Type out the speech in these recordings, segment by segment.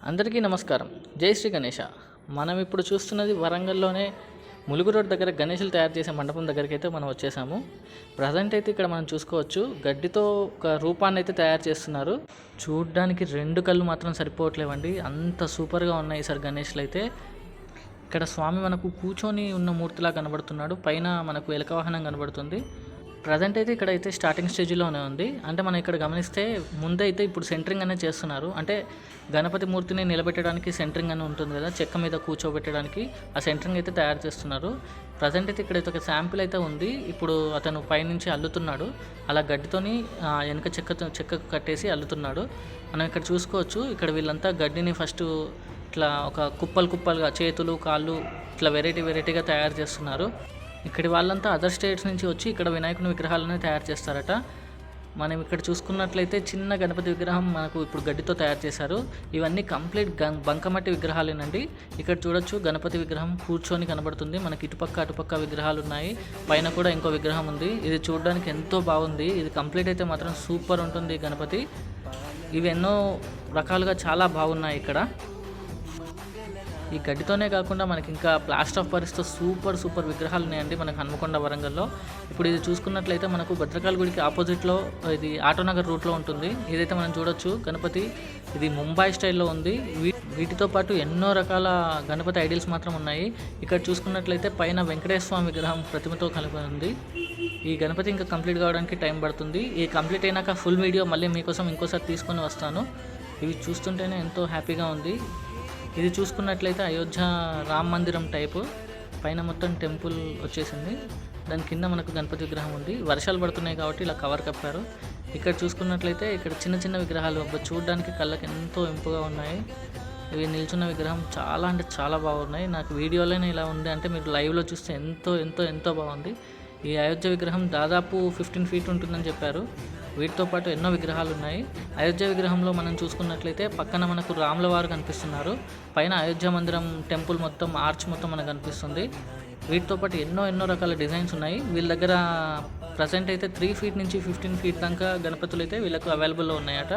అందరికీ నమస్కారం. జై శ్రీ గణేష. మనం ఇప్పుడు చూస్తున్నది వరంగల్లోనే ములుగు రోడ్ దగ్గర గణేషులు తయారు చేసే మండపం దగ్గరికి అయితే మనం వచ్చేసాము. ప్రజెంట్ అయితే ఇక్కడ మనం చూసుకోవచ్చు గడ్డితో ఒక రూపాన్ని అయితే తయారు చేస్తున్నారు. చూడ్డానికి 2 కళ్ళు మాత్రం సరిపోవట్లేవండి, అంత సూపర్గా ఉన్నాయి ఈసారి గణేషులు అయితే. ఇక్కడ స్వామి మనకు కూర్చొని ఉన్న మూర్తిలా కనబడుతున్నాడు, పైన మనకు ఎలక వాహనం కనబడుతుంది. ప్రజెంట్ అయితే ఇక్కడైతే స్టార్టింగ్ స్టేజ్లోనే ఉంది. అంటే మనం ఇక్కడ గమనిస్తే ముందైతే ఇప్పుడు సెంటరింగ్ అనేది చేస్తున్నారు. అంటే గణపతి మూర్తిని నిలబెట్టడానికి సెంటరింగ్ అని ఉంటుంది కదా, చెక్క మీద కూర్చోబెట్టడానికి ఆ సెంటరింగ్ అయితే తయారు చేస్తున్నారు. ప్రజెంట్ అయితే ఇక్కడైతే ఒక శాంపిల్ అయితే ఉంది. ఇప్పుడు అతను పైనుంచి అల్లుతున్నాడు, అలా గడ్డితోని వెనక చెక్క కట్టేసి అల్లుతున్నాడు. మనం ఇక్కడ చూసుకోవచ్చు. ఇక్కడ వీళ్ళంతా గడ్డిని ఫస్ట్ ఇట్లా ఒక కుప్పలుగా చేతులు కాళ్ళు ఇట్లా వెరైటీగా తయారు చేస్తున్నారు. ఇక్కడి వాళ్ళంతా అదర్ స్టేట్స్ నుంచి వచ్చి ఇక్కడ వినాయకుని విగ్రహాలను తయారు చేస్తారట. మనం ఇక్కడ చూసుకున్నట్లయితే చిన్న గణపతి విగ్రహం మనకు ఇప్పుడు గడ్డితో తయారు చేశారు. ఇవన్నీ కంప్లీట్ బంకమట్టి విగ్రహాలేనండి. ఇక్కడ చూడొచ్చు గణపతి విగ్రహం కూర్చొని కనబడుతుంది. మనకి అటుపక్క విగ్రహాలు ఉన్నాయి, పైన కూడా ఇంకో విగ్రహం ఉంది. ఇది చూడడానికి ఎంతో బాగుంది. ఇది కంప్లీట్ అయితే మాత్రం సూపర్ ఉంటుంది గణపతి. ఇవి ఎన్నో రకాలుగా చాలా బాగున్నాయి ఇక్కడ. ఈ గడ్డితోనే కాకుండా మనకి ఇంకా ప్లాస్టర్ ఆఫ్ పారిస్తో సూపర్ విగ్రహాలు ఉన్నాయండి మనకు హన్మకొండ వరంగల్లో. ఇప్పుడు ఇది చూసుకున్నట్లయితే మనకు భద్రకాళి గుడికి ఆపోజిట్లో ఇది ఆటోనగర్ రూట్లో ఉంటుంది. ఇదైతే మనం చూడొచ్చు గణపతి. ఇది ముంబై స్టైల్లో ఉంది. వీటితో పాటు ఎన్నో రకాల గణపతి ఐడియల్స్ మాత్రం ఉన్నాయి. ఇక్కడ చూసుకున్నట్లయితే పైన వెంకటేశ్వర స్వామి విగ్రహం ప్రతిమతో కలిపి ఉంది. ఈ గణపతి ఇంకా కంప్లీట్ కావడానికి టైం పడుతుంది. ఈ కంప్లీట్ అయినాక ఫుల్ వీడియో మళ్ళీ మీకోసం ఇంకోసారి తీసుకొని వస్తాను. ఇవి చూస్తుంటేనే ఎంతో హ్యాపీగా ఉంది. ఇది చూసుకున్నట్లయితే అయోధ్య రామ మందిరం టైపు, పైన మొత్తం టెంపుల్ వచ్చేసింది. దాని కింద మనకు గణపతి విగ్రహం ఉంది. వర్షాలు పడుతున్నాయి కాబట్టి ఇలా కవర్ కప్పారు. ఇక్కడ చూసుకున్నట్లయితే ఇక్కడ చిన్న విగ్రహాలు చూడడానికి కళ్ళకి ఎంతో ఇంపుగా ఉన్నాయి. ఇవి నిల్చున్న విగ్రహం చాలా అంటే చాలా బాగున్నాయి. నాకు వీడియోలోనే ఇలా ఉంది అంటే మీరు లైవ్లో చూస్తే ఎంతో బాగుంది. ఈ అయోధ్య విగ్రహం దాదాపు 15 ఫీట్ ఉంటుందని చెప్పారు. వీటితో పాటు ఎన్నో విగ్రహాలు ఉన్నాయి. అయోధ్య విగ్రహంలో మనం చూసుకున్నట్లయితే పక్కన మనకు రాముల వారు కనిపిస్తున్నారు. పైన అయోధ్య మందిరం టెంపుల్ మొత్తం ఆర్చ్ మొత్తం మనకు కనిపిస్తుంది. వీటితో పాటు ఎన్నో రకాల డిజైన్స్ ఉన్నాయి. వీళ్ళ దగ్గర ప్రజెంట్ అయితే 3 ఫీట్ నుంచి 15 ఫీట్ దాకా గణపతులు అయితే వీళ్ళకు అవైలబుల్లో ఉన్నాయట.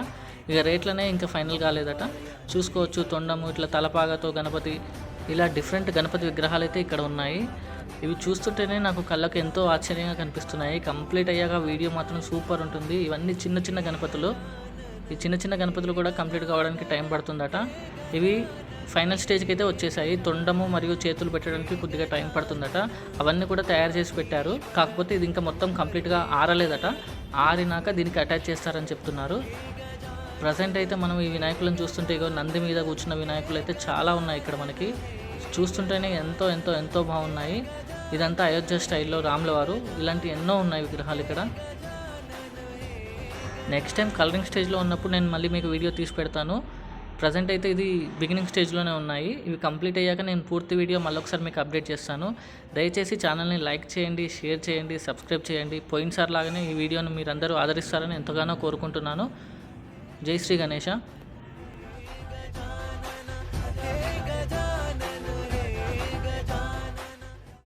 ఇక రేట్లనే ఇంకా ఫైనల్ కాలేదట. చూసుకోవచ్చు తొండము ఇట్లా తలపాగతో గణపతి, ఇలా డిఫరెంట్ గణపతి విగ్రహాలు అయితే ఇక్కడ ఉన్నాయి. ఇవి చూస్తుంటేనే నాకు కళ్ళకు ఎంతో ఆశ్చర్యంగా కనిపిస్తున్నాయి. కంప్లీట్ అయ్యాక వీడియో మాత్రం సూపర్ ఉంటుంది. ఇవన్నీ చిన్న గణపతులు. ఈ చిన్న గణపతులు కూడా కంప్లీట్ కావడానికి టైం పడుతుందట. ఇవి ఫైనల్ స్టేజ్కి అయితే వచ్చేసాయి. తొండము మరియు చేతులు పెట్టడానికి కొద్దిగా టైం పడుతుందట. అవన్నీ కూడా తయారు చేసి పెట్టారు. కాకపోతే ఇది ఇంకా మొత్తం కంప్లీట్గా ఆరలేదట. ఆరినాక దీనికి అటాచ్ చేస్తారని చెప్తున్నారు. ప్రజెంట్ అయితే మనం ఈ వినాయకులను చూస్తుంటే నంది మీద కూర్చున్న వినాయకులు అయితే చాలా ఉన్నాయి ఇక్కడ మనకి. చూస్తుంటేనే ఎంతో బాగున్నాయి. ఇదంతా అయోధ్య స్టైల్లో రాముల వారు. ఇలాంటి ఎన్నో ఉన్నాయి విగ్రహాలు ఇక్కడ. నెక్స్ట్ టైం కలరింగ్ స్టేజ్లో ఉన్నప్పుడు నేను మళ్ళీ మీకు వీడియో తీసి పెడతాను. ప్రజెంట్ అయితే ఇది బిగినింగ్ స్టేజ్లోనే ఉన్నాయి. ఇవి కంప్లీట్ అయ్యాక నేను పూర్తి వీడియో మళ్ళీ ఒకసారి మీకు అప్డేట్ చేస్తాను. దయచేసి ఛానల్ని లైక్ చేయండి, షేర్ చేయండి, సబ్స్క్రైబ్ చేయండి. పోయినసారి లాగానే ఈ వీడియోను మీరందరూ ఆదరిస్తారని ఎంతగానో కోరుకుంటున్నాను. జై శ్రీ గణేష.